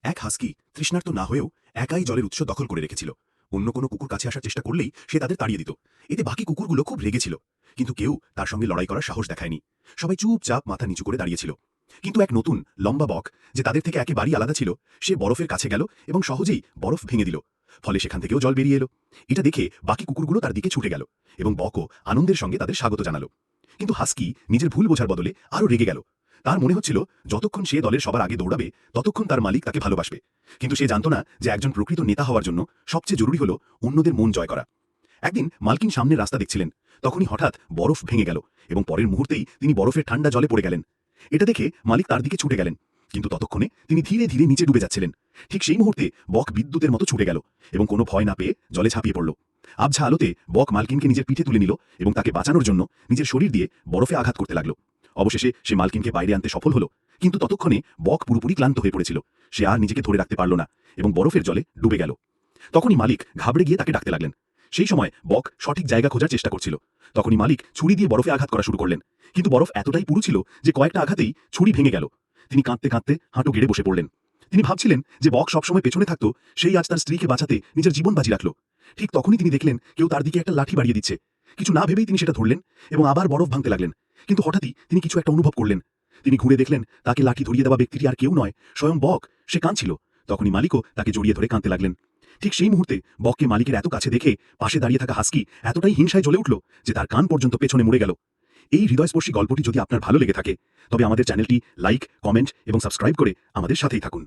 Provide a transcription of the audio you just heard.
এক হাস্কি তৃষ্ণার্ত না হয়েও একাই জলের উৎস দখল করে রেখেছিল। অন্য কোনো কুকুর কাছে আসার চেষ্টা করলেই সে তাদের তাড়িয়ে দিত। এতে বাকি কুকুরগুলো খুব রেগেছিল, কিন্তু কেউ তার সঙ্গে লড়াই করার সাহস দেখায়নি। সবাই চুপচাপ মাথা নিচু করে দাঁড়িয়েছিল। কিন্তু এক নতুন লম্বা বক, যে তাদের থেকে একেবারেই আলাদা ছিল, সে বরফের কাছে গেল এবং সহজেই বরফ ভেঙে দিল। ফলে সেখান থেকেও জল বেরিয়ে এলো। এটা দেখে বাকি কুকুরগুলো তার দিকে ছুটে গেল এবং বকও আনন্দের সঙ্গে তাদের স্বাগত জানালো। কিন্তু হাস্কি নিজের ভুল বোঝার বদলে আরও রেগে গেল। তার মনে হচ্ছিল যতক্ষণ সে দলের সবার আগে দৌড়াবে ততক্ষণ তার মালিক তাকে ভালোবাসবে। কিন্তু সে জানত না যে একজন প্রকৃত নেতা হওয়ার জন্য সবচেয়ে জরুরি হল অন্যদের মন জয় করা। একদিন মালকিন সামনের রাস্তা দেখছিলেন, তখনই হঠাৎ বরফ ভেঙে গেল এবং পরের মুহূর্তেই তিনি বরফের ঠান্ডা জলে পড়ে গেলেন। এটা দেখে মালিক তার দিকে ছুটে গেলেন, কিন্তু ততক্ষণে তিনি ধীরে ধীরে নিচে ডুবে যাচ্ছিলেন। ঠিক সেই মুহূর্তে বক বিদ্যুতের মতো ছুটে গেল এবং কোনো ভয় না পেয়ে জলে ঝাঁপিয়ে পড়ল। আবছা আলোতে বক মালকিনকে নিজের পিঠে তুলে নিল এবং তাকে বাঁচানোর জন্য নিজের শরীর দিয়ে বরফে আঘাত করতে লাগলো। অবশেষে সে মালকিনকে বাইরে আনতে সফল হলো, কিন্তু ততক্ষণে বক পুরোপুরি ক্লান্ত হয়ে পড়েছিল। সে আর নিজেকে ধরে রাখতে পারল না এবং বরফের জলে ডুবে গেল। তখনই মালিক ঘাবড়ে গিয়ে তাকে ডাকতে লাগলেন। সেই সময় বক সঠিক জায়গা খোঁজার চেষ্টা করছিল। তখনই মালিক ছুরি দিয়ে বরফে আঘাত করা শুরু করলেন, কিন্তু বরফ এতটাই পুরু ছিল যে কয়েকটা আঘাতেই ছুরি ভেঙে গেল। তিনি কাঁদতে কাঁদতে হাঁটু গেড়ে বসে পড়লেন। তিনি ভাবছিলেন যে বক সবসময় পেছনে থাকতো, সেই আজ তার স্ত্রীকে বাঁচাতে নিজের জীবন বাজি রাখল। ঠিক তখনই তিনি দেখলেন কেউ তার দিকে একটা লাঠি বাড়িয়ে দিচ্ছে। কিছু না ভেবেই তিনি সেটা ধরলেন এবং আবার বরফ ভাঙতে লাগলেন। কিন্তু হঠাৎই তিনি কিছু একটা অনুভব করলেন। তিনি ঘুরে দেখলেন তাকে লাঠি ধরিয়ে দেওয়া ব্যক্তিটি আর কেউ নয়, স্বয়ং বক। সে কাঁদছিল। তখনই মালিকও তাকে জড়িয়ে ধরে কাঁদতে লাগলেন। ঠিক সেই মুহূর্তে বককে মালিকের এত কাছে দেখে পাশে দাঁড়িয়ে থাকা হাস্কি এতটাই হিংসায় জ্বলে উঠল যে তার কান পর্যন্ত পেছনে মুড়ে গেল। এই হৃদয়স্পর্শী গল্পটি যদি আপনার ভালো লেগে থাকে, তবে আমাদের চ্যানেলটি লাইক, কমেন্ট এবং সাবস্ক্রাইব করে আমাদের সাথেই থাকুন।